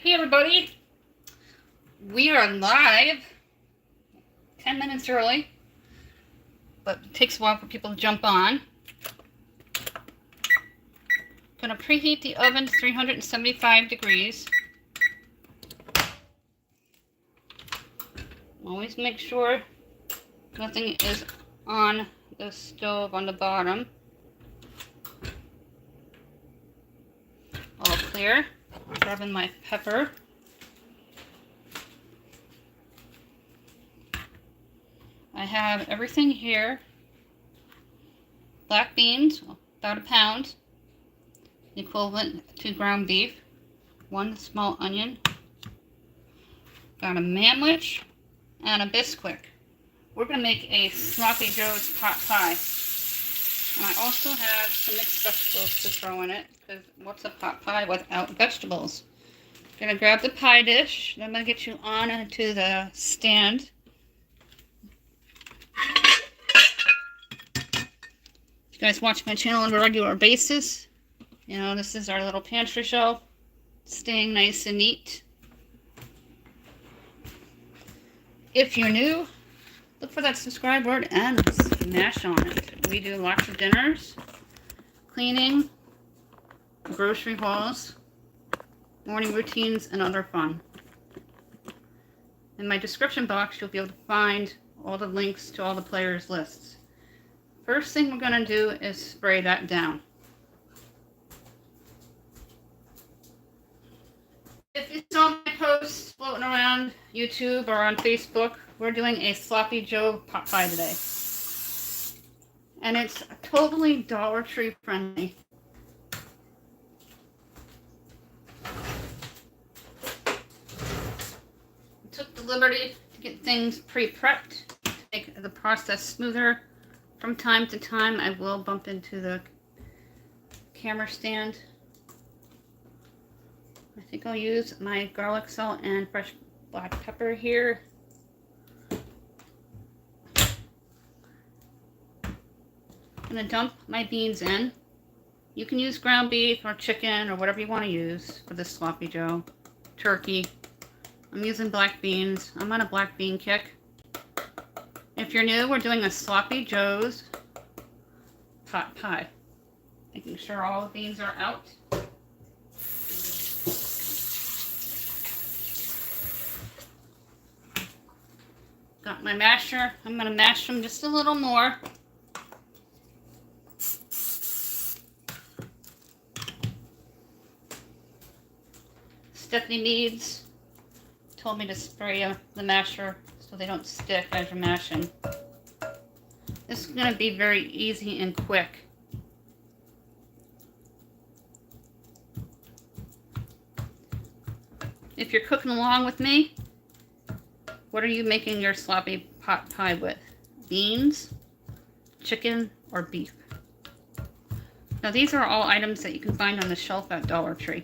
Hey everybody, we are live 10 minutes early, but it takes a while for people to jump on. Gonna preheat the oven to 375 degrees. Always make sure nothing is on the stove on the bottom. All clear. Grabbing my pepper. I have everything here. Black beans, about a pound, equivalent to ground beef. 1 small onion. Got a Mamwhich and a Bisquick. We're going to make a Sloppy Joe's pot pie. And I also have some mixed vegetables to throw in it, because what's a pot pie without vegetables? I'm going to grab the pie dish, and I'm going to get you on into the stand. You guys watch my channel on a regular basis. You know, this is our little pantry shelf, staying nice and neat. If you're new, look for that subscribe word and smash on it. We do lots of dinners, cleaning, grocery hauls, morning routines, and other fun. In my description box, you'll be able to find all the links to all the players' lists. First thing we're going to do is spray that down. If you saw my posts floating around YouTube or on Facebook, we're doing a Sloppy Joe pot pie today. And it's totally Dollar Tree friendly. I took the liberty to get things pre-prepped to make the process smoother. From time to time, I will bump into the camera stand. I think I'll use my garlic salt and fresh black pepper here. I'm going to dump my beans in. You can use ground beef or chicken or whatever you want to use for this Sloppy Joe. Turkey. I'm using black beans. I'm on a black bean kick. If you're new, we're doing a Sloppy Joe's pot pie. Making sure all the beans are out. Got my masher. I'm going to mash them just a little more. Stephanie Meads told me to spray the masher so they don't stick as you're mashing. This is going to be very easy and quick. If you're cooking along with me, what are you making your sloppy pot pie with? Beans, chicken, or beef? Now these are all items that you can find on the shelf at Dollar Tree.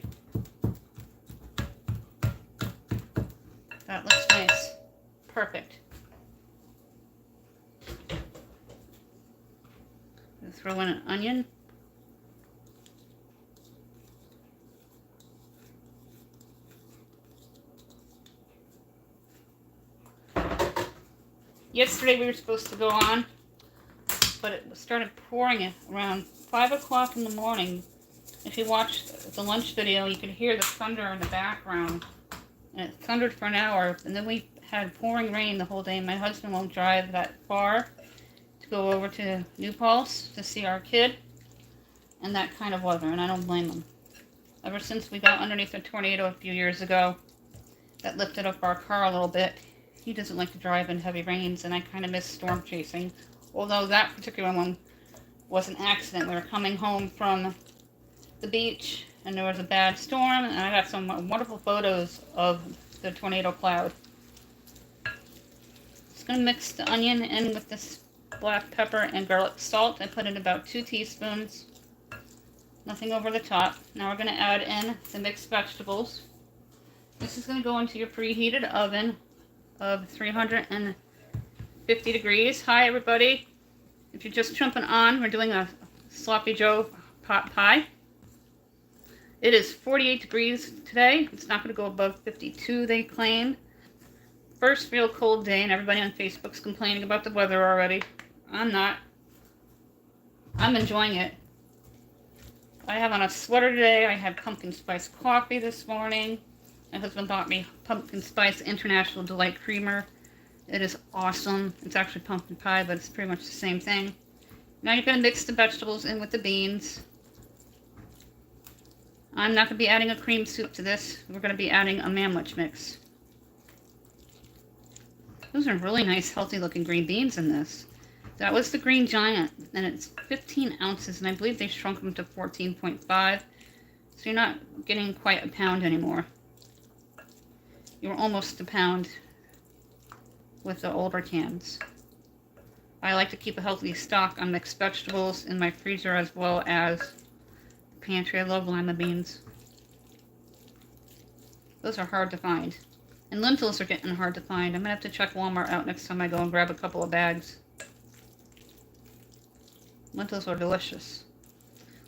That looks nice. Perfect. Throw in an onion. Yesterday we were supposed to go on, but it started pouring at around 5 o'clock in the morning. If you watched the lunch video, you could hear the thunder in the background. And it thundered for an hour, and then we had pouring rain the whole day. My husband won't drive that far to go over to New Paltz to see our kid, and that kind of weather, and I don't blame him. Ever since we got underneath a tornado a few years ago that lifted up our car a little bit, he doesn't like to drive in heavy rains, and I kind of miss storm chasing. Although that particular one was an accident. We were coming home from the beach, and there was a bad storm, and I got some wonderful photos of the tornado cloud. Just going to mix the onion in with this black pepper and garlic salt. I put in about 2 teaspoons. Nothing over the top. Now we're going to add in the mixed vegetables. This is going to go into your preheated oven of 350 degrees. Hi everybody. If you're just jumping on, we're doing a Sloppy Joe pot pie. It is 48 degrees today. It's not going to go above 52, they claim. First real cold day, and everybody on Facebook's complaining about the weather already. I'm not. I'm enjoying it. I have on a sweater today. I had pumpkin spice coffee this morning. My husband bought me pumpkin spice International Delight Creamer. It is awesome. It's actually pumpkin pie, but it's pretty much the same thing. Now you're going to mix the vegetables in with the beans. I'm not going to be adding a cream soup to this. We're going to be adding a Mamwhich mix. Those are really nice, healthy looking green beans in this. That was the Green Giant, and it's 15 ounces, and I believe they shrunk them to 14.5. So you're not getting quite a pound anymore. You're almost a pound with the older cans. I like to keep a healthy stock on mixed vegetables in my freezer as well as the pantry. I love lima beans. Those are hard to find. And lentils are getting hard to find. I'm going to have to check Walmart out next time I go and grab a couple of bags. Lentils are delicious.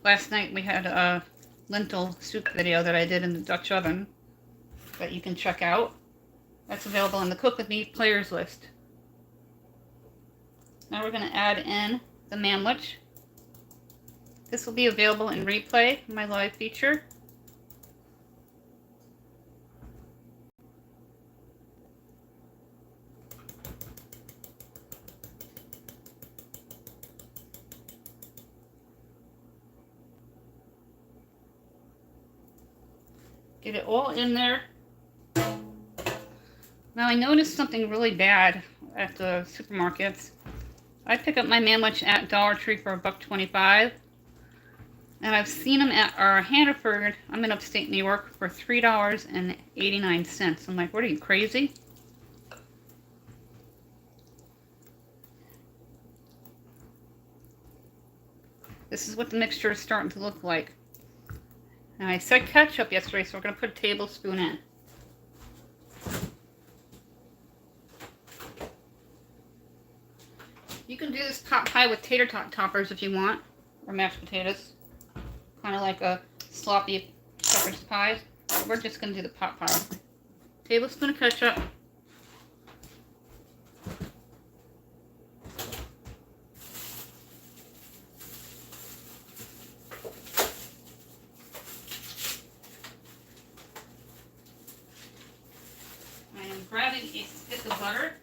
Last night we had a lentil soup video that I did in the Dutch oven that you can check out. That's available in the Cook With Me players list. Now we're going to add in the Mamwhich. This will be available in replay, my live feature. Get it all in there. Now I noticed something really bad at the supermarkets. I pick up my Mamwhich at Dollar Tree for $1.25. And I've seen them at our Hannaford, I'm in upstate New York, for $3.89. I'm like, what are you, crazy? This is what the mixture is starting to look like. Now I said ketchup yesterday, so we're going to put a tablespoon in. You can do this pot pie with tater tot toppers if you want, or mashed potatoes. Kind of like a sloppy shepherd's pie. We're just going to do the pot pie. Tablespoon of ketchup. Grabbing a stick of butter.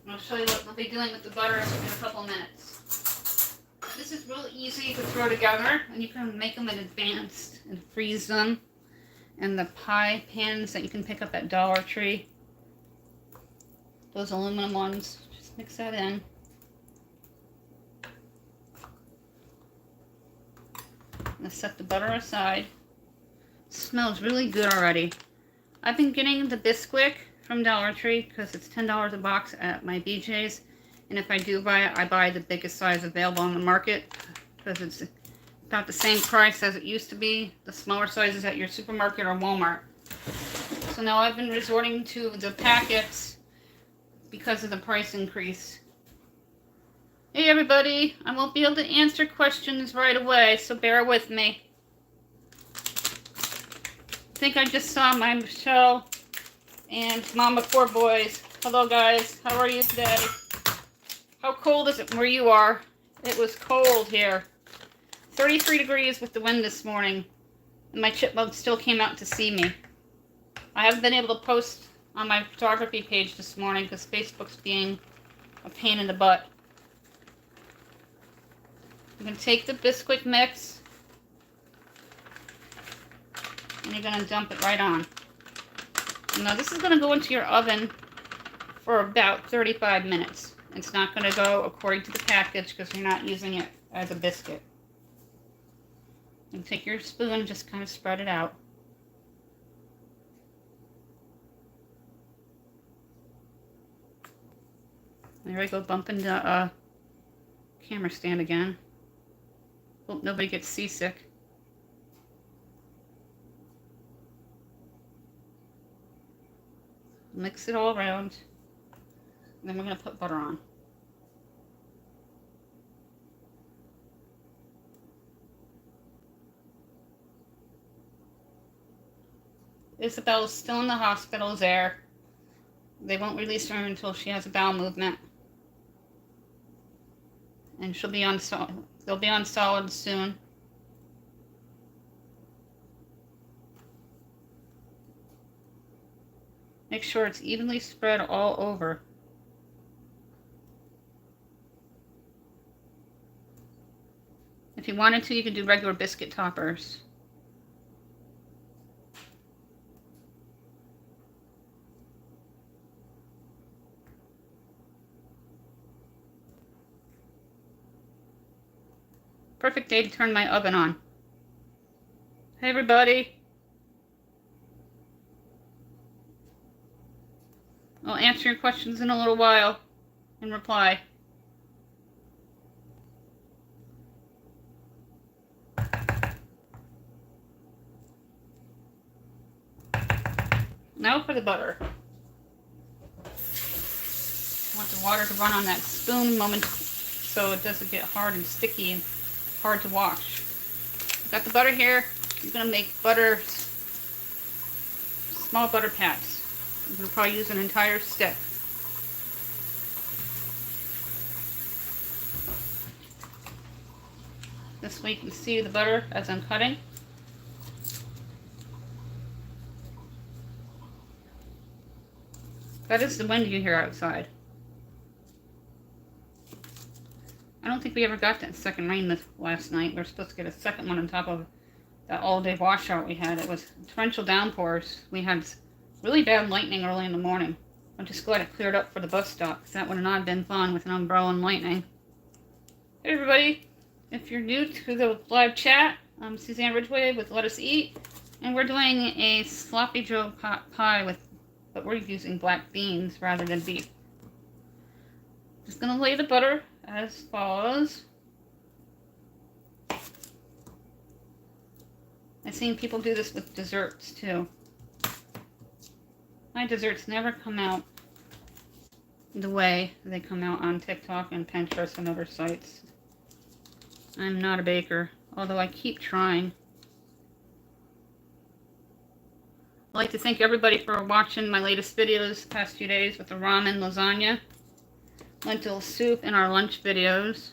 And I'll show you what we'll be doing with the butter in a couple minutes. This is real easy to throw together, and you can make them in advance and freeze them. And the pie pans that you can pick up at Dollar Tree, those aluminum ones, just mix that in. I'm going to set the butter aside. It smells really good already. I've been getting the Bisquick from Dollar Tree because it's $10 a box at my BJ's. And if I do buy it, I buy the biggest size available on the market because it's about the same price as it used to be. The smaller sizes at your supermarket or Walmart. So now I've been resorting to the packets because of the price increase. Hey everybody, I won't be able to answer questions right away, so bear with me. I think I just saw my Michelle and Mama Four Boys. Hello guys, how are you today? How cold is it where you are? It was cold here. 33 degrees with the wind this morning. And my chipmunk still came out to see me. I haven't been able to post on my photography page this morning because Facebook's being a pain in the butt. I'm going to take the Bisquick mix and you're going to dump it right on. Now this is going to go into your oven for about 35 minutes. It's not going to go according to the package because you're not using it as a biscuit. And take your spoon and just kind of spread it out. There I go, bumping the camera stand again. Hope nobody gets seasick. Mix it all around. And then we're going to put butter on. Isabel's still in the hospital there. They won't release her until she has a bowel movement. And she'll be on they'll be on solids soon. Make sure it's evenly spread all over. If you wanted to, you could do regular biscuit toppers. Perfect day to turn my oven on. Hey everybody. I'll answer your questions in a little while and reply. Now for the butter. I want the water to run on that spoon moment so it doesn't get hard and sticky and hard to wash. Got the butter here. You're going to make butter, small butter pats. I'm going to probably use an entire stick. This way you can see the butter as I'm cutting. That is the wind you hear outside. I don't think we ever got that second rain last night. We were supposed to get a second one on top of that all-day washout we had. It was torrential downpours. We had really bad lightning early in the morning. I'm just glad it cleared up for the bus stop, because that would not have been fun with an umbrella and lightning. Hey everybody, if you're new to the live chat, I'm Suzanne Ridgway with Let Us Eat, and we're doing a sloppy Joe pie but we're using black beans rather than beef. Just gonna lay the butter as follows. I've seen people do this with desserts too. My desserts never come out the way they come out on TikTok and Pinterest and other sites. I'm not a baker, although I keep trying. I'd like to thank everybody for watching my latest videos the past few days with the ramen, lasagna, lentil soup, and our lunch videos.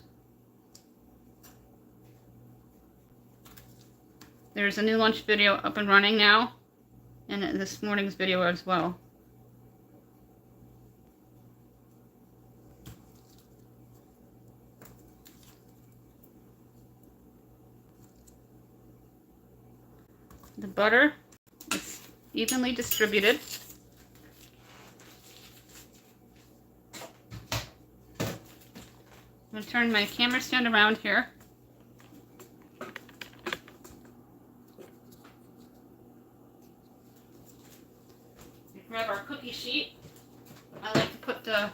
There's a new lunch video up and running now, and this morning's video as well. The butter is evenly distributed. I'm going to turn my camera stand around here. Grab our cookie sheet. I like to put the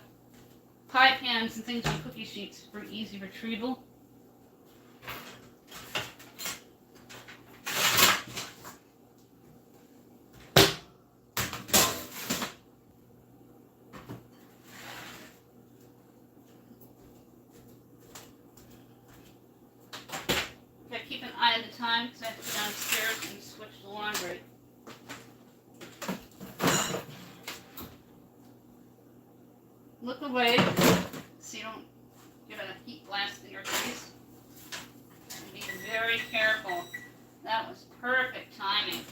pie pans and things on cookie sheets for easy retrieval. Gotta keep an eye at the time because I have to go downstairs and switch the laundry. Look away so you don't get a heat blast in your face. And be very careful. That was perfect timing.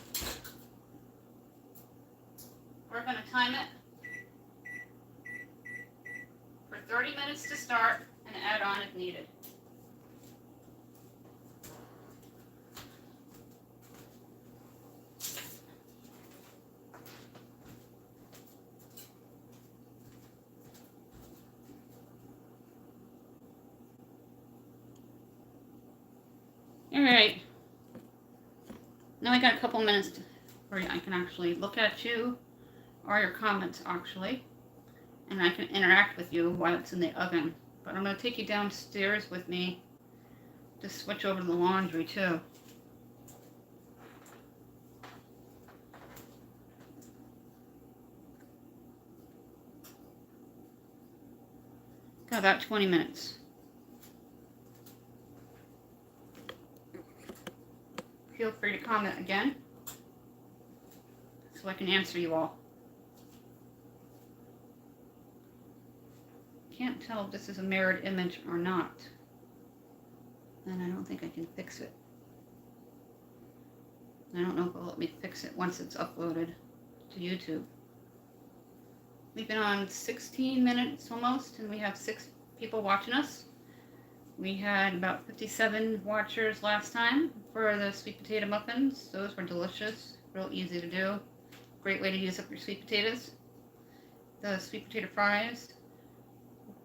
We're going to time it for 30 minutes to start and add on if needed. Alright, now I got a couple minutes where I can actually look at you, or your comments actually, and I can interact with you while it's in the oven. But I'm going to take you downstairs with me to switch over to the laundry too. Got about 20 minutes. Feel free to comment again. so I can answer you all. Can't tell if this is a mirrored image or not. And I don't think I can fix it. I don't know if it'll let me fix it once it's uploaded to YouTube. We've been on 16 minutes almost, and we have 6 people watching us. We had about 57 watchers last time for the sweet potato muffins. Those were delicious, real easy to do. Great way to use up your sweet potatoes. The sweet potato fries,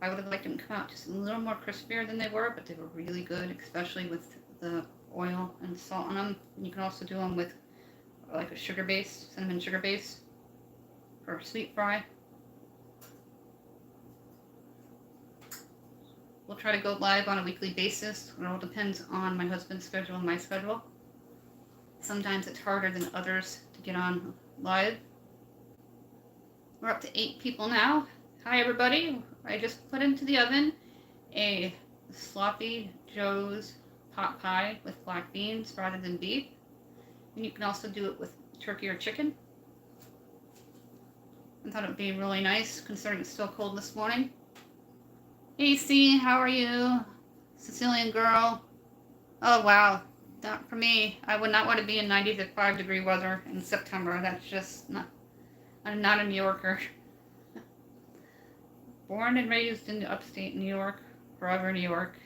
I would have liked them to come out just a little more crispier than they were, but they were really good, especially with the oil and salt on them. And you can also do them with like a sugar base, cinnamon sugar base, for a sweet fry. We'll try to go live on a weekly basis. It all depends on my husband's schedule and my schedule. Sometimes it's harder than others to get on live. We're up to 8 people now. Hi everybody. I just put into the oven a sloppy Joe's pot pie with black beans rather than beef. And you can also do it with turkey or chicken. I thought it would be really nice considering it's still cold this morning. Hey C, how are you? Sicilian girl. Oh wow, not for me. I would not want to be in 95-degree weather in September. That's just not, I'm not a New Yorker. Born and raised in upstate New York, forever New York.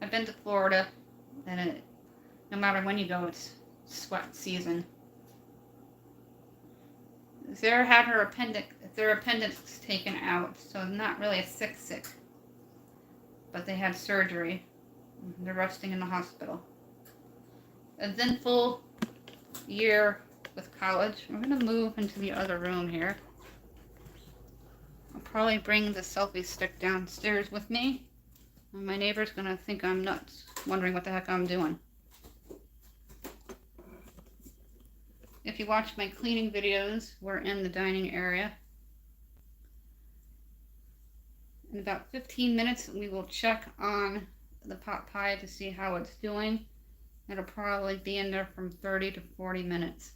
I've been to Florida, and no matter when you go, it's sweat season. Sarah had their appendix taken out, so not really a sick, but they had surgery. They're resting in the hospital. A eventful year with college. We're gonna move into the other room here. I'll probably bring the selfie stick downstairs with me. And my neighbor's gonna think I'm nuts, wondering what the heck I'm doing. If you watch my cleaning videos, we're in the dining area. In about 15 minutes, we will check on the pot pie to see how it's doing. It'll probably be in there from 30 to 40 minutes.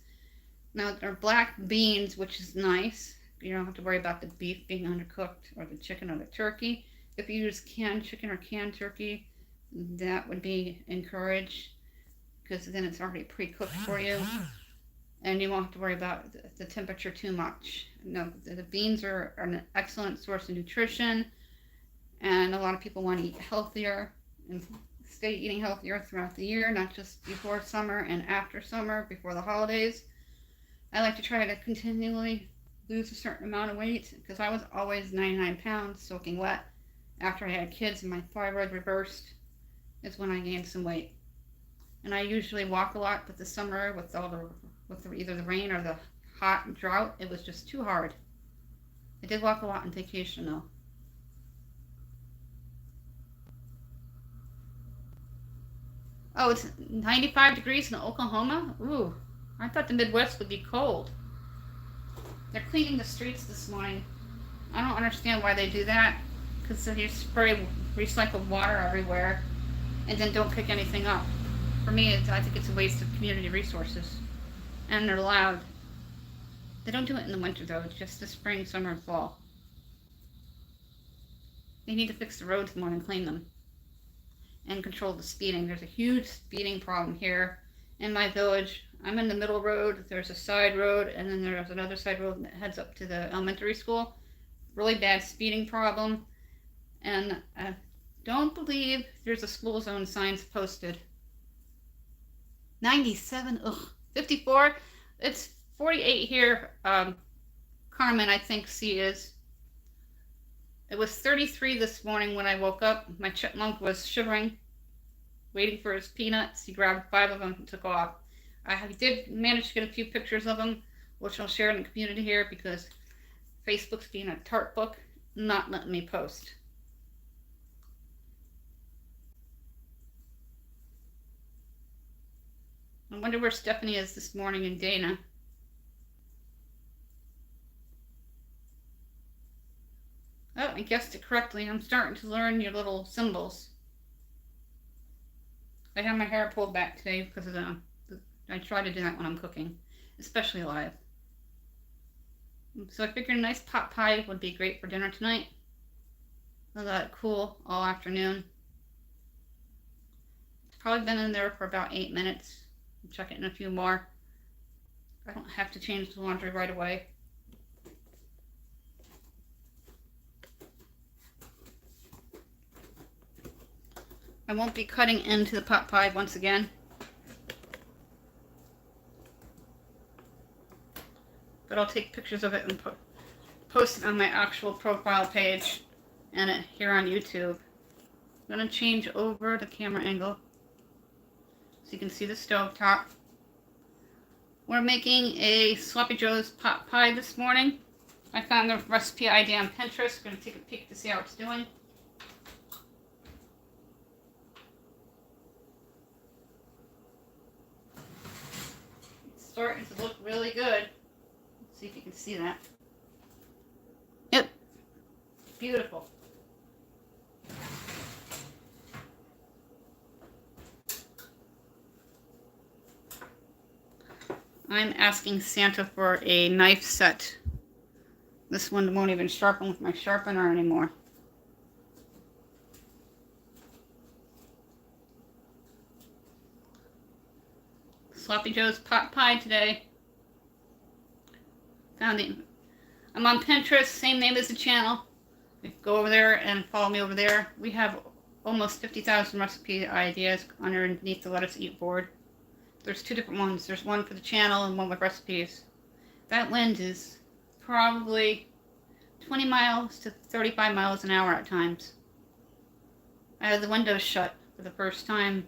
Now, they're black beans, which is nice. You don't have to worry about the beef being undercooked or the chicken or the turkey. If you use canned chicken or canned turkey, that would be encouraged because then it's already pre-cooked for you. And you won't have to worry about the temperature too much. No, the beans are an excellent source of nutrition, and a lot of people want to eat healthier and stay eating healthier throughout the year, not just before summer and after summer, before the holidays. I like to try to continually lose a certain amount of weight because I was always 99 pounds soaking wet. After I had kids and my thyroid reversed is when I gained some weight. And I usually walk a lot, but this summer with either the rain or the hot drought, it was just too hard. I did walk a lot on vacation though. Oh, it's 95 degrees in Oklahoma? Ooh, I thought the Midwest would be cold. They're cleaning the streets this morning. I don't understand why they do that, because they spray recycled water everywhere and then don't pick anything up. For me, I think it's a waste of community resources. And they're loud. They don't do it in the winter though, it's just the spring, summer, and fall. They need to fix the roads more and clean them. And control the speeding. There's a huge speeding problem here in my village. I'm in the middle road, there's a side road, and then there's another side road that heads up to the elementary school. Really bad speeding problem. And I don't believe there's a school zone signs posted. 97, ugh. 54, it's 48 here. Carmen, I think C is. It was 33 this morning when I woke up. My chipmunk was shivering, waiting for his peanuts. He grabbed 5 of them and took off. I did manage to get a few pictures of them, which I'll share in the community here because Facebook's being a tart book, not letting me post. I wonder where Stephanie is this morning and Dana. Oh, I guessed it correctly. I'm starting to learn your little symbols. I have my hair pulled back today because of I try to do that when I'm cooking. especially live. So I figured a nice pot pie would be great for dinner tonight. I'll let it cool all afternoon. It's probably been in there for about 8 minutes. I'll check it in a few more. I don't have to change the laundry right away. I won't be cutting into the pot pie once again. But I'll take pictures of it and post it on my actual profile page and it here on YouTube. I'm going to change over the camera angle so you can see the stove top. We're making a Sloppy Joe's pot pie this morning. I found the recipe idea on Pinterest. I'm going to take a peek to see how it's doing. It's starting to look really good. Let's see if you can see that. Yep. Beautiful. I'm asking Santa for a knife set. This one won't even sharpen with my sharpener anymore. Sloppy Joe's pot pie today. I'm on Pinterest, same name as the channel. Go over there and follow me over there. We have almost 50,000 recipe ideas underneath the Let Us Eat board. There's two different ones. There's one for the channel and one with recipes. That wind is probably 20 miles to 35 miles an hour at times. I had the windows shut for the first time.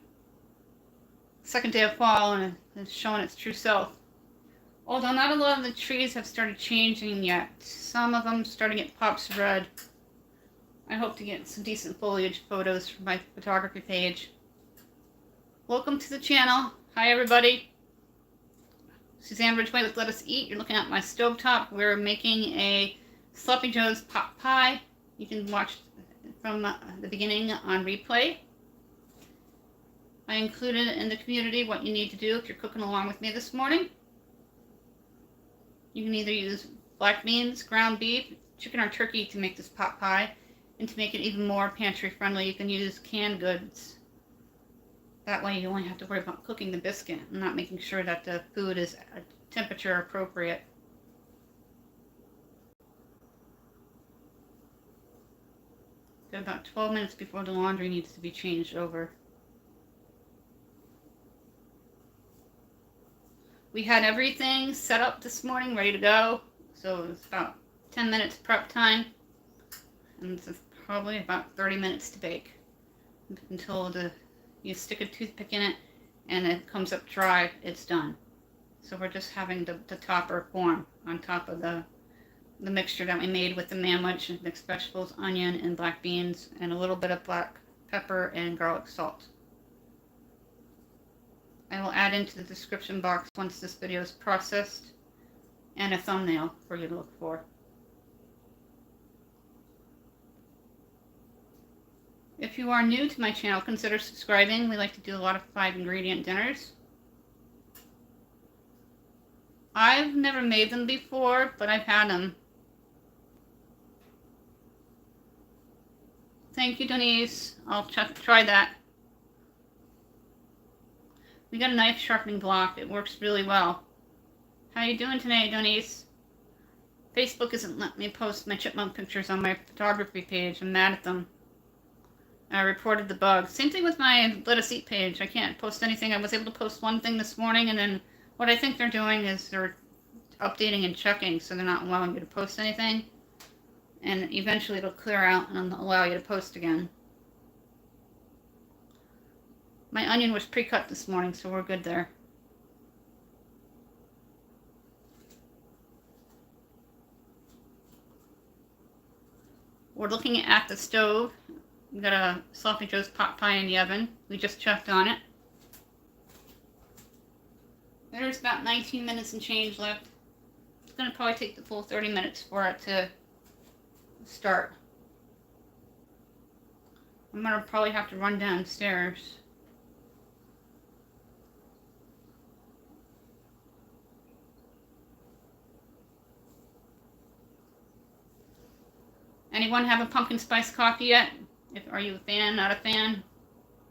Second day of fall, and it's showing its true self. Although not a lot of the trees have started changing yet. Some of them starting to get pops red. I hope to get some decent foliage photos for my photography page. Welcome to the channel. Hi everybody. Suzanne Ridgway with Let Us Eat. You're looking at my stovetop. We're making a Sloppy Joe's pot pie. You can watch from the beginning on replay. I included in the community what you need to do if you're cooking along with me this morning. You can either use black beans, ground beef, chicken or turkey to make this pot pie. And to make it even more pantry friendly, you can use canned goods. That way you only have to worry about cooking the biscuit and not making sure that the food is temperature appropriate. Got about 12 minutes before the laundry needs to be changed over. We had everything set up this morning, ready to go. So it's about 10 minutes prep time. And it's probably about 30 minutes to bake. Until you stick a toothpick in it and it comes up dry, it's done. So we're just having the topper form on top of the mixture that we made with the Mamwhich, mixed vegetables, onion, and black beans, and a little bit of black pepper and garlic salt. I will add into the description box once this video is processed, and a thumbnail for you to look for. If you are new to my channel, consider subscribing. We like to do a lot of 5-ingredient dinners. I've never made them before, but I've had them. Thank you, Denise. I'll try that. We got a knife sharpening block. It works really well. How you doing today, Denise? Facebook isn't letting me post my chipmunk pictures on my photography page. I'm mad at them. I reported the bug. Same thing with my Let Us Eat page. I can't post anything. I was able to post one thing this morning, and then what I think they're doing is they're updating and checking, so they're not allowing you to post anything. And eventually it'll clear out and allow you to post again. My onion was pre-cut this morning, so we're good there. We're looking at the stove. We've got a Sloppy Joe's pot pie in the oven. We just checked on it. There's about 19 minutes and change left. It's going to probably take the full 30 minutes for it to start. I'm going to probably have to run downstairs. Anyone have a pumpkin spice coffee yet? Are you a fan, not a fan?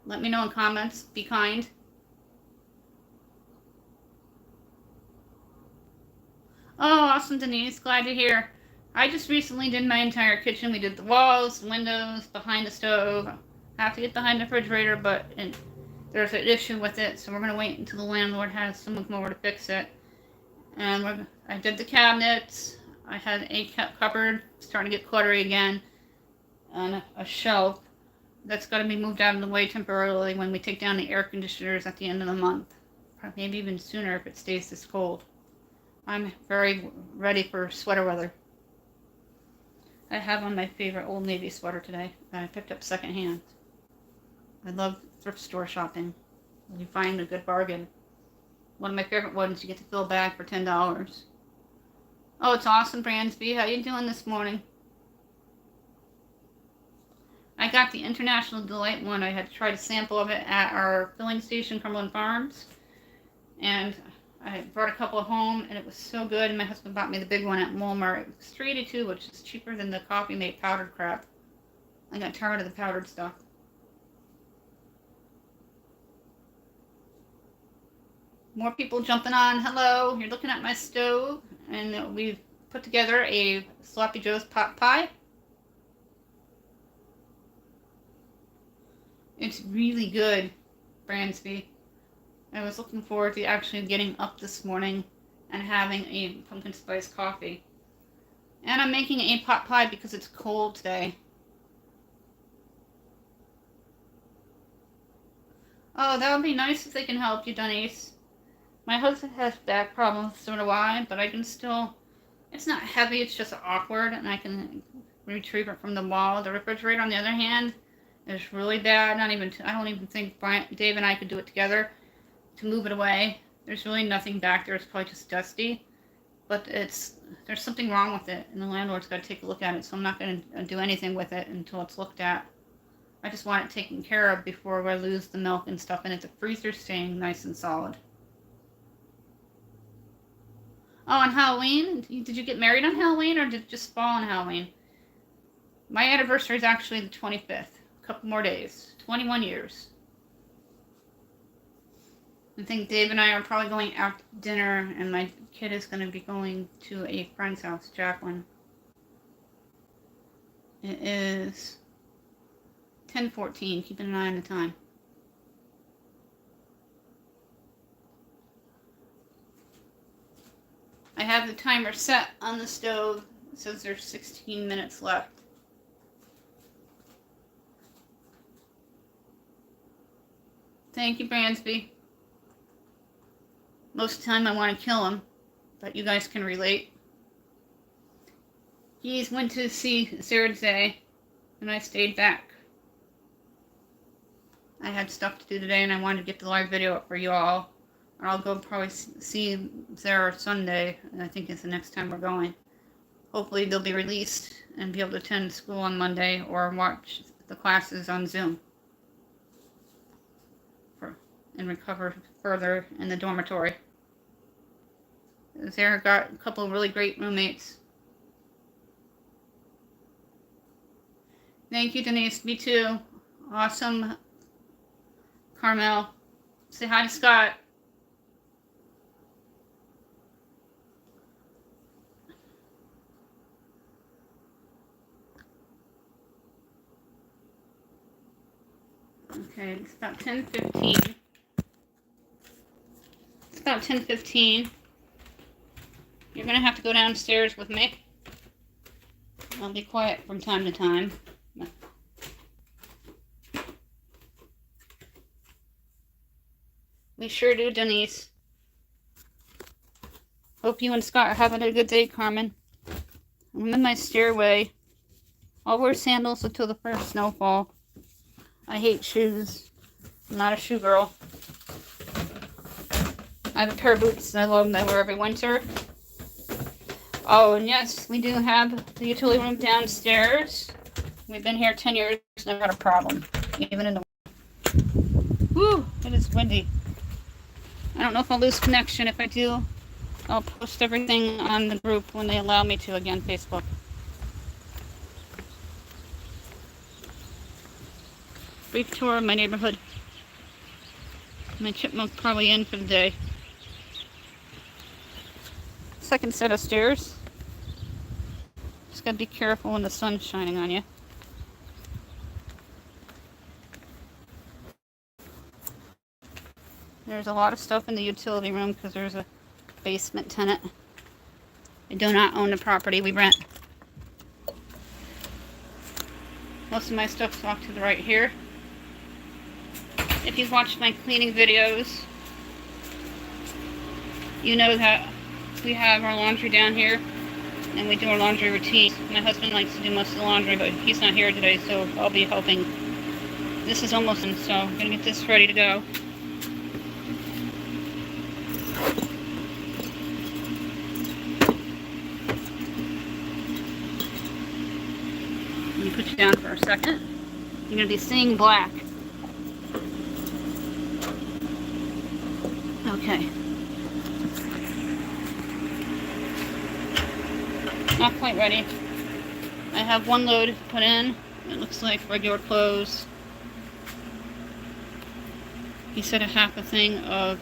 Let me know in comments. Be kind. Oh, awesome, Denise. Glad to hear. I just recently did my entire kitchen. We did the walls, windows, behind the stove. I have to get behind the refrigerator, but there's an issue with it, so we're going to wait until the landlord has someone come over to fix it. And I did the cabinets. I had a cupboard starting to get cluttery again, and a shelf that's got to be moved out of the way temporarily when we take down the air conditioners at the end of the month. Maybe even sooner if it stays this cold. I'm very ready for sweater weather. I have on my favorite Old Navy sweater today that I picked up secondhand. I love thrift store shopping. You find a good bargain. One of my favorite ones, you get to fill a bag for $10. Oh, it's awesome, Bransby. How you doing this morning? I got the International Delight one. I had tried a sample of it at our filling station, Cumberland Farms. And I brought a couple home, and it was so good. And my husband bought me the big one at Walmart. It was $3.82, which is cheaper than the coffee-mate powdered crap. I got tired of the powdered stuff. More people jumping on. Hello. You're looking at my stove, and we've put together a Sloppy Joe's pot pie. It's really good, Bransby. I was looking forward to actually getting up this morning and having a pumpkin spice coffee. And I'm making a pot pie because it's cold today. Oh, that would be nice if they can help you, Denise. My husband has back problems, so do I, but I can still... It's not heavy, it's just awkward, and I can retrieve it from the wall. The refrigerator, on the other hand, is really bad. I don't even think Dave and I could do it together to move it away. There's really nothing back there. It's probably just dusty, but there's something wrong with it, and the landlord's got to take a look at it, so I'm not going to do anything with it until it's looked at. I just want it taken care of before I lose the milk and stuff in it. The freezer's staying nice and solid. Oh, on Halloween? Did you get married on Halloween, or did it just fall on Halloween? My anniversary is actually the 25th. A couple more days. 21 years. I think Dave and I are probably going out to dinner, and my kid is going to be going to a friend's house, Jacqueline. It is 10:14. Keeping an eye on the time. I have the timer set on the stove. It says there's 16 minutes left. Thank you, Bransby. Most of the time I want to kill him, but you guys can relate. He went to see Sarah today, and I stayed back. I had stuff to do today, and I wanted to get the live video up for you all. Or I'll go probably see Sarah Sunday, and I think it's the next time we're going. Hopefully they'll be released and be able to attend school on Monday or watch the classes on Zoom. And recover further in the dormitory. Sarah got a couple of really great roommates. Thank you, Denise. Me too. Awesome. Carmel. Say hi to Scott. Okay, it's about 10:15. It's about 10:15. You're going to have to go downstairs with me. I'll be quiet from time to time. We sure do, Denise. Hope you and Scott are having a good day, Carmen. I'm in my stairway. I'll wear sandals until the first snowfall. I hate shoes. I'm not a shoe girl. I have a pair of boots. I love them. I wear every winter. Oh, and yes, we do have the utility room downstairs. We've been here 10 years. Never had a problem. Even in the... Whew, it is windy. I don't know if I'll lose connection. If I do, I'll post everything on the group when they allow me to again, Facebook. Brief tour of my neighborhood. My chipmunk probably in for the day. Second set of stairs. Just gotta be careful when the sun's shining on you. There's a lot of stuff in the utility room because there's a basement tenant. I do not own the property, we rent. Most of my stuff's off to the right here. If you've watched my cleaning videos, you know that we have our laundry down here and we do our laundry routine. My husband likes to do most of the laundry, but he's not here today, so I'll be helping. This is almost done, so I'm gonna get this ready to go. Let me put you down for a second. You're gonna be seeing black. Okay. Not quite ready. I have one load to put in. It looks like regular clothes. He said a half a thing of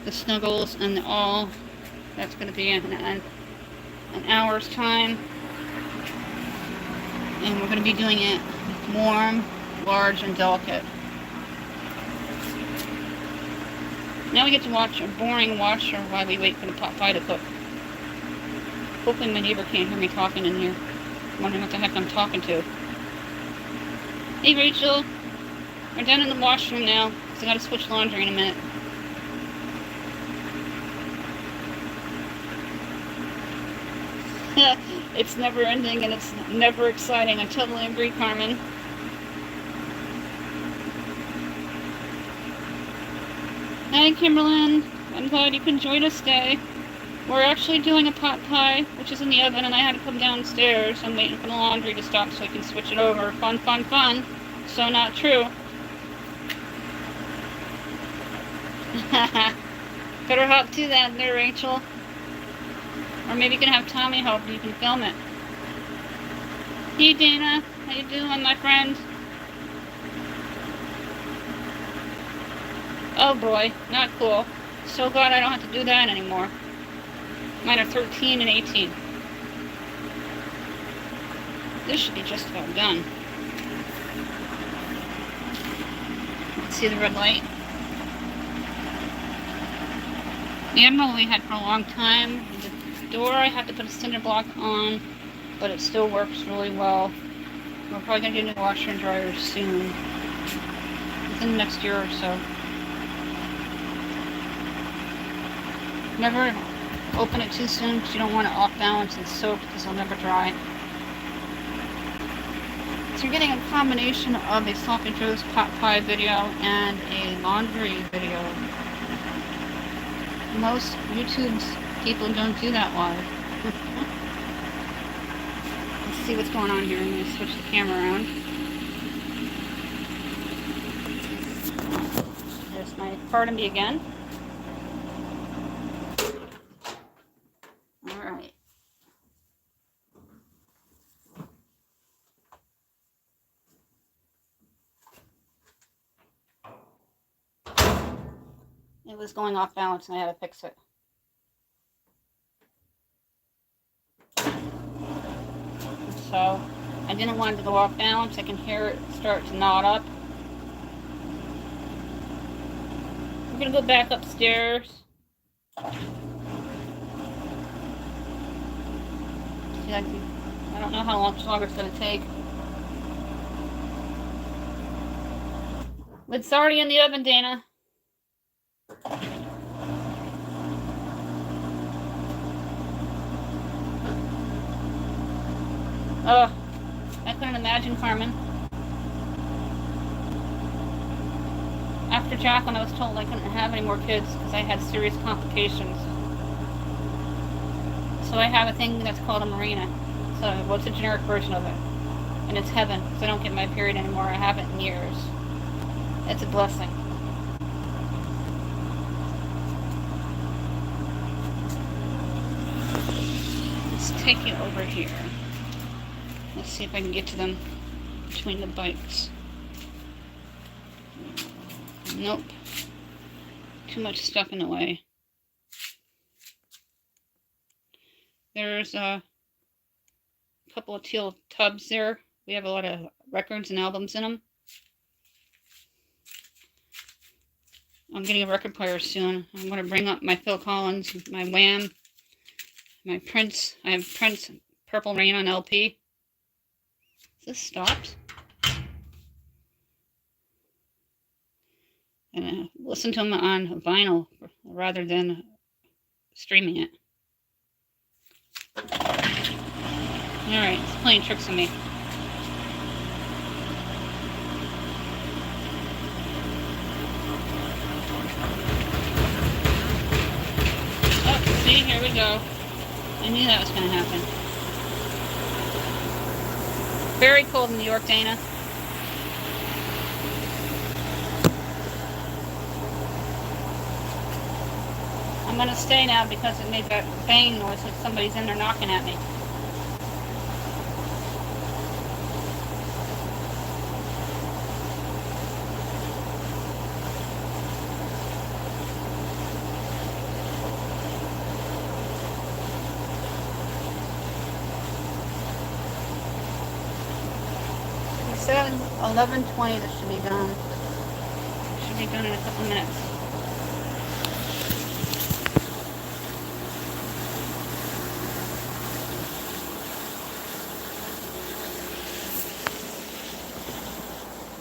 the snuggles and the all. That's going to be in an hour's time. And we're going to be doing it warm, large, and delicate. Now we get to watch a boring washer while we wait for the pot pie to cook. Hopefully my neighbor can't hear me talking in here. I'm wondering what the heck I'm talking to. Hey Rachel, we're down in the washroom now, because I gotta switch laundry in a minute. It's never ending and it's never exciting. I totally agree, Carmen. Hi, Kimberlyn. I'm glad you can join us today. We're actually doing a pot pie, which is in the oven, and I had to come downstairs. I'm waiting for the laundry to stop so I can switch it over. Fun, fun, fun. So not true. Better hop to that there, Rachel. Or maybe you can have Tommy help and you can film it. Hey, Dana. How you doing, my friend? Oh boy, not cool. So glad I don't have to do that anymore. Mine are 13 and 18. This should be just about done. Let's see the red light. The emerald we had for a long time. The door I have to put a cinder block on, but it still works really well. We're probably going to get a new washer and dryer soon. Within the next year or so. Never open it too soon because you don't want it off balance and soaked because it'll never dry. So you're getting a combination of a sloppy joe's pot pie video and a laundry video. Most YouTube's people don't do that live. Let's see what's going on here. I'm going to switch the camera around. There's my Barnaby again. Alright. It was going off balance and I had to fix it. So I didn't want it to go off balance. I can hear it start to knot up. We're going to go back upstairs. I don't know how much longer it's going to take. It's already in the oven, Dana. Oh, I couldn't imagine, Carmen. After Jacqueline, I was told I couldn't have any more kids because I had serious complications. So I have a thing that's called a marina. So what's a generic version of it? And it's heaven because I don't get my period anymore. I haven't in years. It's a blessing. Let's take you over here. Let's see if I can get to them between the bikes. Nope. Too much stuff in the way. There's a couple of teal tubs there. We have a lot of records and albums in them. I'm getting a record player soon. I'm going to bring up my Phil Collins, my Wham, my Prince. I have Prince Purple Rain on LP. Is this stopped? And listen to them on vinyl rather than streaming it. Alright, it's playing tricks on me. Oh, see, here we go. I knew that was going to happen. Very cold in New York, Dana. I'm going to stay now because it made that bang noise like somebody's in there knocking at me. It said 11:20 this should be done. It should be done in a couple minutes.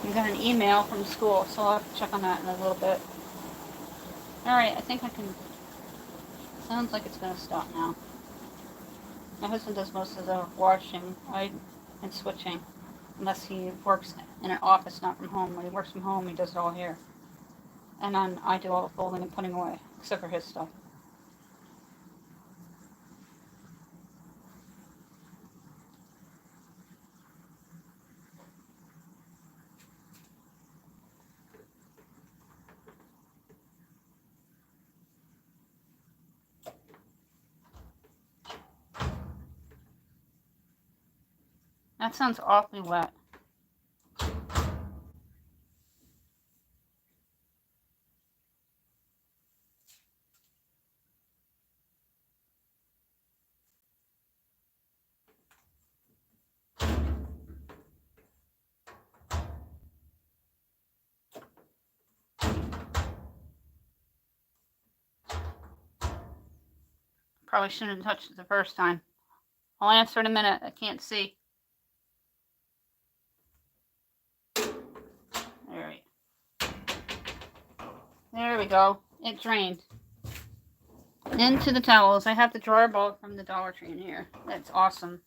I got an email from school, so I'll have to check on that in a little bit. Alright, I think I can... Sounds like it's going to stop now. My husband does most of the washing and switching. Unless he works in an office, not from home. When he works from home, he does it all here. And then I do all the folding and putting away, except for his stuff. That sounds awfully wet. Probably shouldn't have touched it the first time. I'll answer in a minute. I can't see. Alright. There we go. It drained. Into the towels. I have the drawer ball from the Dollar Tree in here. That's awesome.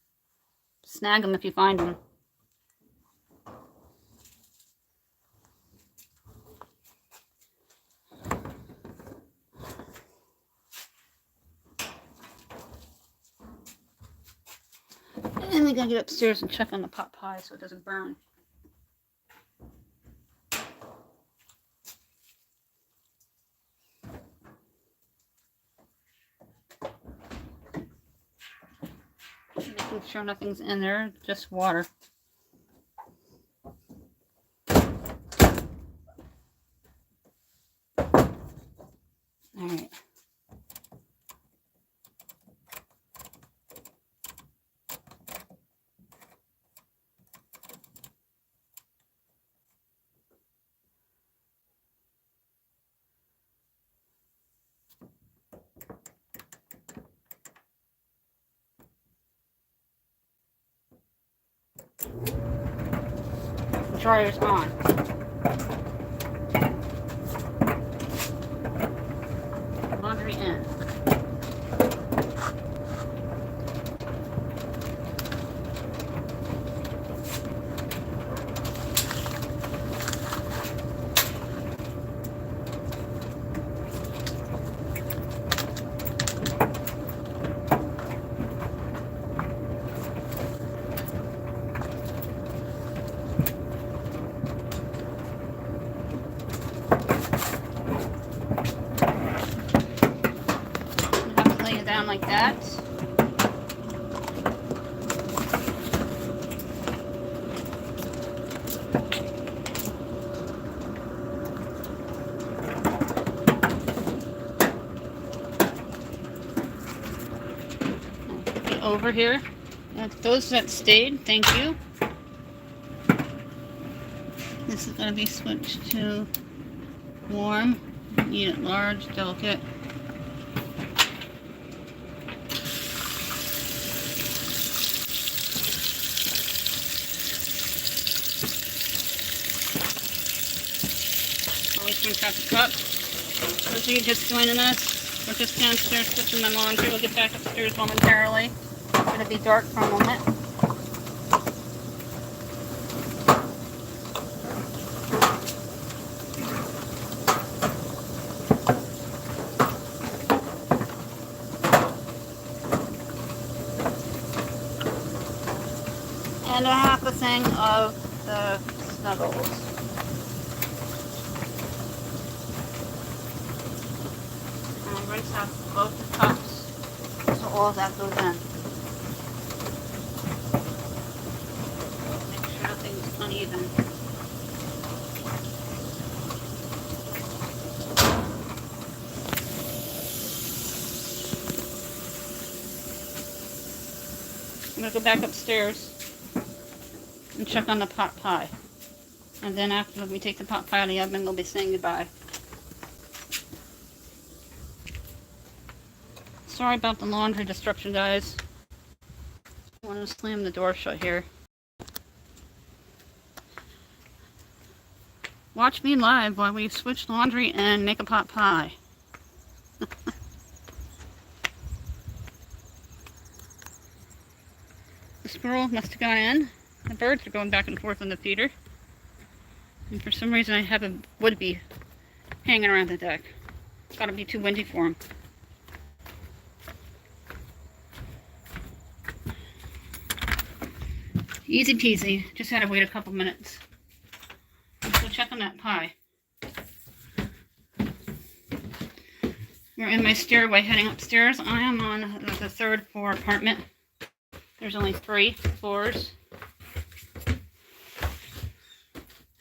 Snag them if you find them. And we gotta get upstairs and check on the pot pie so it doesn't burn. Making sure nothing's in there, just water. Alright. The dryer's on. Laundry in. over here. Those that stayed, thank you. This is going to be switched to warm. Need it large, delicate. Always drink out the cup. Those of you just joining us, we're just downstairs switching my laundry. We'll get back upstairs momentarily. It's going to be dark for a moment. And a half a thing of the Snuggles. And I rinse out both the cups so all of that goes in. Make sure nothing's uneven. I'm going to go back upstairs and check on the pot pie. And then after we take the pot pie out of the oven, we'll be saying goodbye. Sorry about the laundry disruption, guys. I want to slam the door shut here. Watch me live while we switch laundry and make a pot pie. The squirrel must have gone in. The birds are going back and forth on the feeder. And for some reason I have a would-be hanging around the deck. It's got to be too windy for him. Easy peasy. Just had to wait a couple minutes. Let's go check on that pie. We're in my stairway heading upstairs. I am on the third floor apartment. There's only 3 floors.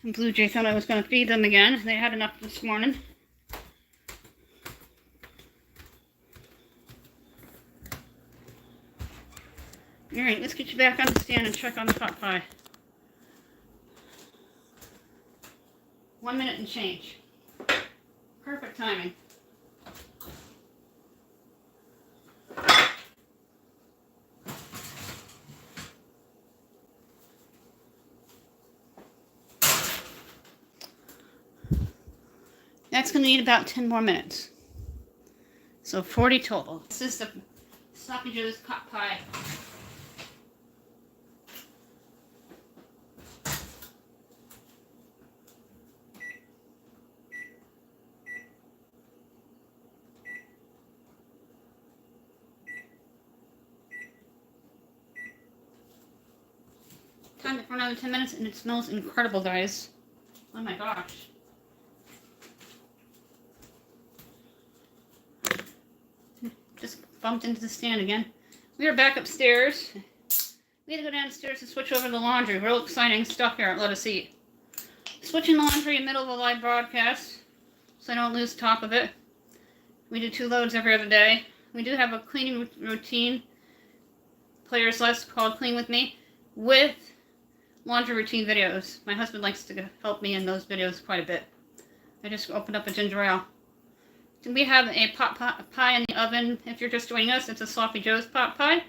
And Blue Jay thought I was going to feed them again. They had enough this morning. Alright, let's get you back on the stand and check on the pot pie. 1 minute and change. Perfect timing. That's going to need about 10 more minutes. So 40 total. This is the Sloppy Joe's pot pie. Time for another 10 minutes and it smells incredible, guys. Oh my gosh. Just bumped into the stand again. We are back upstairs. We had to go downstairs and switch over the laundry. Real exciting stuff here at Let Us Eat. Switching the laundry in the middle of a live broadcast so I don't lose top of it. We do 2 loads every other day. We do have a cleaning routine, Players List, called Clean With Me, with laundry routine videos. My husband likes to help me in those videos quite a bit. I just opened up a ginger ale. We have a pot pie in the oven. If you're just joining us, it's a Sloppy Joe's pot pie.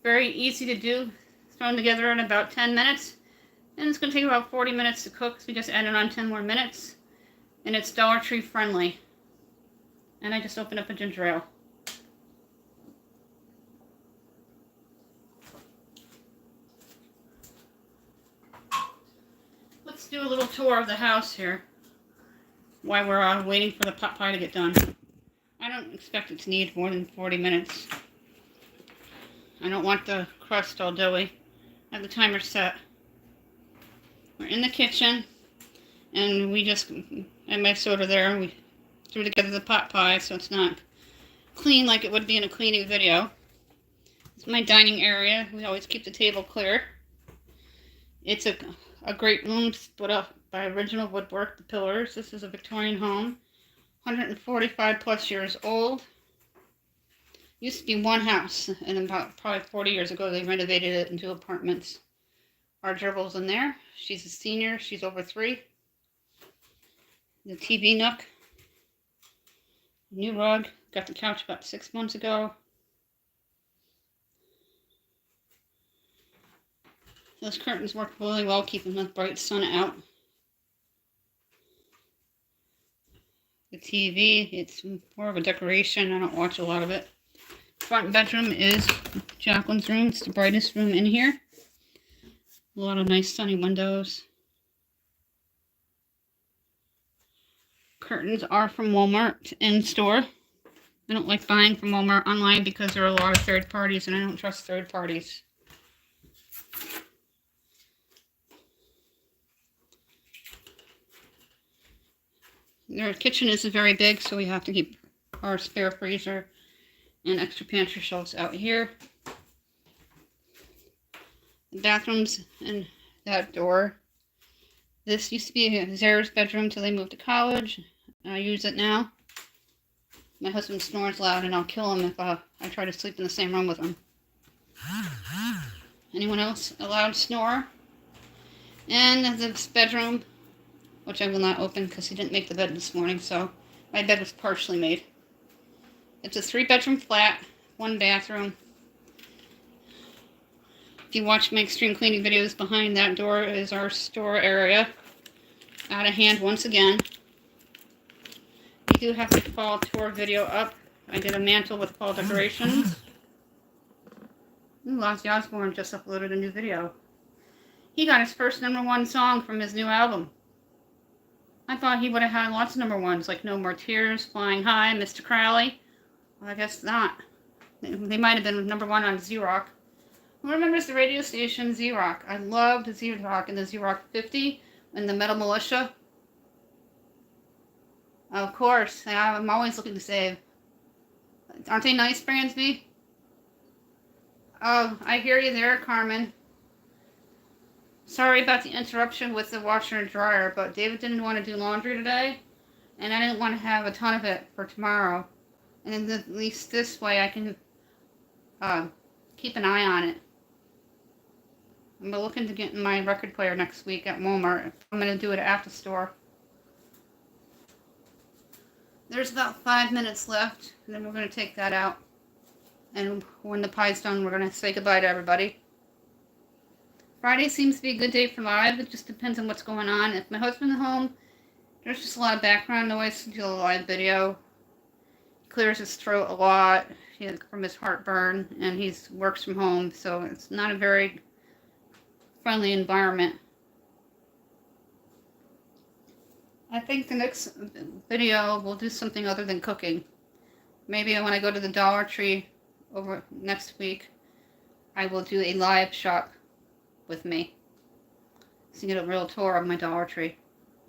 Very easy to do. Thrown together in about 10 minutes. And it's going to take about 40 minutes to cook, so we just added on 10 more minutes. And it's Dollar Tree friendly. And I just opened up a ginger ale. Let's do a little tour of the house here while we're waiting for the pot pie to get done. I don't expect it to need more than 40 minutes. I don't want the crust all doughy. I have the timer set. We're in the kitchen, and we just had my soda there, and we threw together the pot pie so it's not clean like it would be in a cleaning video. It's my dining area. We always keep the table clear. It's a great room split up by original woodwork, the pillars. This is a Victorian home, 145 plus years old. Used to be one house, and about probably 40 years ago they renovated it into apartments. Our gerbil's in there. She's a senior. She's over 3. The TV nook. New rug. Got the couch about 6 months ago. Those curtains work really well, keeping the bright sun out. The TV, it's more of a decoration. I don't watch a lot of it. Front bedroom is Jacqueline's room. It's the brightest room in here. A lot of nice sunny windows. Curtains are from Walmart in store. I don't like buying from Walmart online because there are a lot of third parties and I don't trust third parties. Their kitchen is very big, so we have to keep our spare freezer and extra pantry shelves out here. The bathrooms and that door. This used to be Zara's bedroom till they moved to college. I use it now. My husband snores loud and I'll kill him if I try to sleep in the same room with him. Anyone else a loud snorer? And this bedroom, which I will not open because he didn't make the bed this morning, so my bed was partially made. It's a 3-bedroom flat, 1 bathroom. If you watch my extreme cleaning videos, behind that door is our store area. Out of hand once again. We do have the fall tour video up. I did a mantle with fall decorations. Ooh, Ozzy Osbourne just uploaded a new video. He got his first #1 song from his new album. I thought he would have had lots of #1s, like No More Tears, Flying High, Mr. Crowley. Well, I guess not. They might have been #1 on Z-Rock. Who remembers the radio station Z-Rock? I loved Z-Rock and the Z-Rock 50 and the Metal Militia. Of course, I'm always looking to save. Aren't they nice, Bransby? Oh, I hear you there, Carmen. Sorry about the interruption with the washer and dryer, but David didn't want to do laundry today, and I didn't want to have a ton of it for tomorrow. And at least this way I can keep an eye on it. I'm looking to get my record player next week at Walmart. I'm going to do it at the store. There's about 5 minutes left, and then we're going to take that out. And when the pie's done, we're going to say goodbye to everybody. Friday seems to be a good day for live. It just depends on what's going on. If my husband's home, there's just a lot of background noise to do a live video. He clears his throat a lot from his heartburn, and he works from home, so it's not a very friendly environment. I think the next video we'll do something other than cooking. Maybe when I go to the Dollar Tree over next week, I will do a live shop with me. So you get a real tour of my Dollar Tree.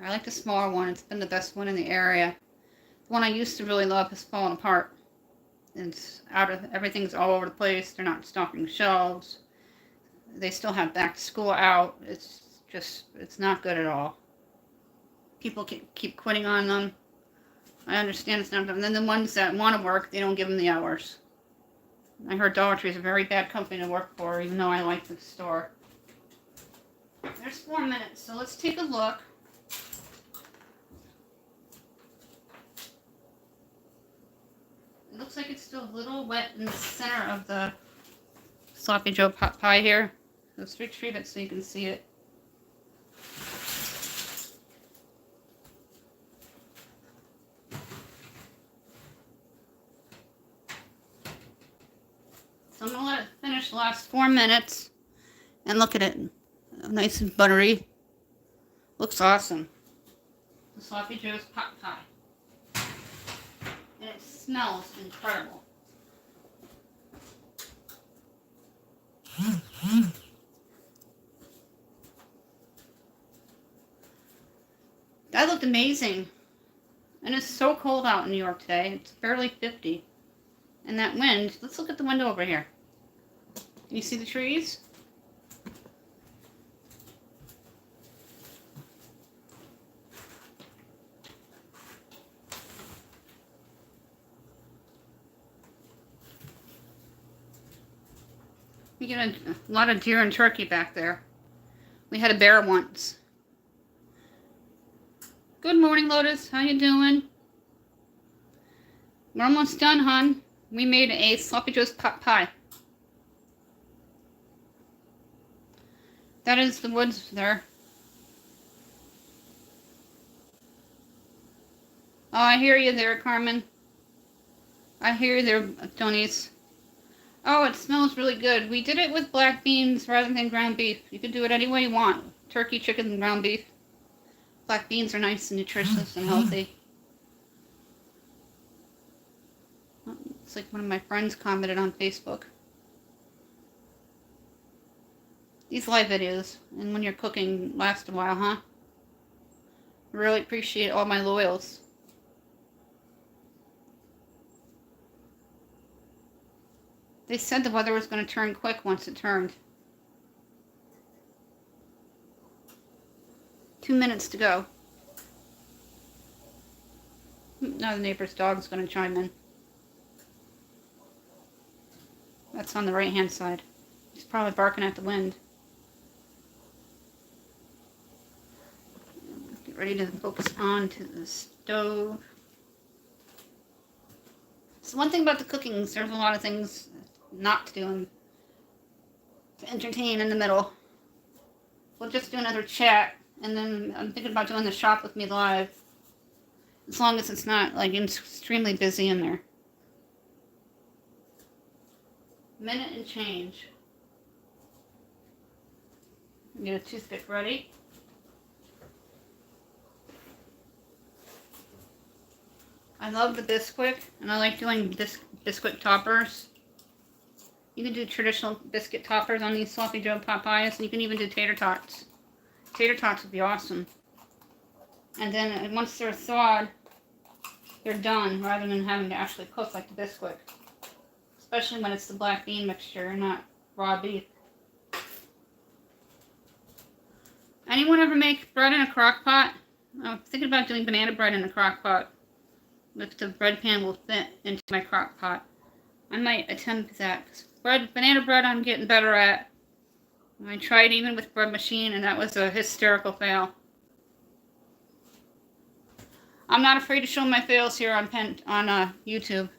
I like the smaller one. It's been the best one in the area. The one I used to really love has fallen apart. It's everything's all over the place. They're not stocking shelves. They still have back to school out. It's not good at all. People keep quitting on them. I understand it's not, and then the ones that want to work, they don't give them the hours. I heard Dollar Tree is a very bad company to work for, even though I like the store. There's 4 minutes, so let's take a look. It looks like it's still a little wet in the center of the Sloppy Joe pot pie here. Let's retrieve it so you can see it. So I'm going to let it finish the last 4 minutes. And look at it. Nice and buttery. Looks awesome. The Sloppy Joe's pot pie. And it smells incredible. That looked amazing. And it's so cold out in New York today. It's barely 50. And that wind, let's look at the window over here. Can you see the trees? We get a lot of deer and turkey back there. We had a bear once. Good morning, Lotus. How you doing? We're almost done, hon. We made a Sloppy Joe's pot pie. That is the woods there. Oh, I hear you there, Carmen. I hear you there, Tony's. Oh, it smells really good. We did it with black beans rather than ground beef. You can do it any way you want. Turkey, chicken, and ground beef. Black beans are nice and nutritious and healthy. It's like one of my friends commented on Facebook. These live videos, and when you're cooking, last a while, huh? Really appreciate all my loyals. They said the weather was going to turn quick once it turned. 2 minutes to go. Now the neighbor's dog's going to chime in. That's on the right-hand side. He's probably barking at the wind. Get ready to focus on to the stove. So one thing about the cooking is there's a lot of things not to do and to entertain in the middle. We'll just do another chat, and then I'm thinking about doing the shop with me live. As long as it's not like extremely busy in there. Minute and change. Get a toothpick ready. I love the Bisquick, and I like doing Bisquick toppers. You can do traditional biscuit toppers on these Sloppy Joe pot pies, and you can even do tater tots. Tater tots would be awesome. And then once they're thawed, they're done, rather than having to actually cook like the Bisquick. Especially when it's the black bean mixture and not raw beef. Anyone ever make bread in a crock pot? I'm thinking about doing banana bread in a crock pot. If the bread pan will fit into my crock pot. I might attempt that. Banana bread I'm getting better at. I tried even with bread machine, and that was a hysterical fail. I'm not afraid to show my fails here on YouTube.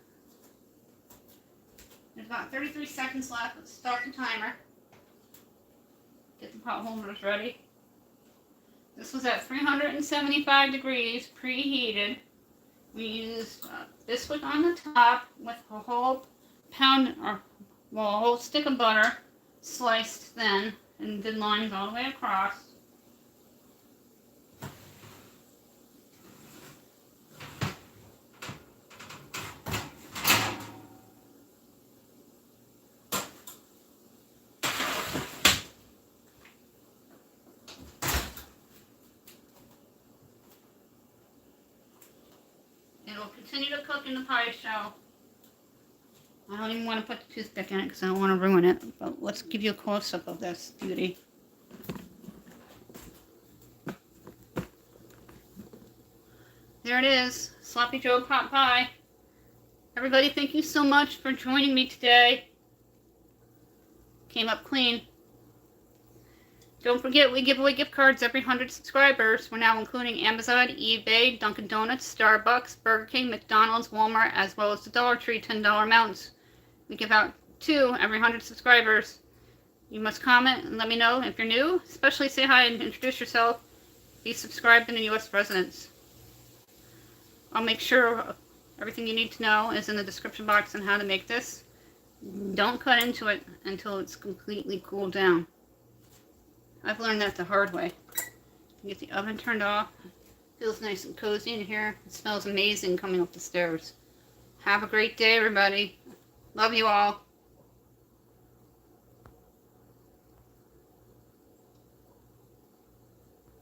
There's about 33 seconds left. Let's start the timer. Get the pot holders ready. This was at 375 degrees, preheated. We used Bisquick on the top with a whole a whole stick of butter, sliced thin, and did lines all the way across. It will continue to cook in the pie shell. I don't even want to put the toothpick in it because I don't want to ruin it. But let's give you a close-up of this beauty. There it is. Sloppy Joe pot pie. Everybody, thank you so much for joining me today. Came up clean. Don't forget, we give away gift cards every 100 subscribers. We're now including Amazon, eBay, Dunkin' Donuts, Starbucks, Burger King, McDonald's, Walmart, as well as the Dollar Tree $10 amounts. We give out 2 every 100 subscribers. You must comment and let me know if you're new. Especially say hi and introduce yourself. Be subscribed and a U.S. residents. I'll make sure everything you need to know is in the description box on how to make this. Don't cut into it until it's completely cooled down. I've learned that the hard way. Get the oven turned off. Feels nice and cozy in here. It smells amazing coming up the stairs. Have a great day, everybody. Love you all.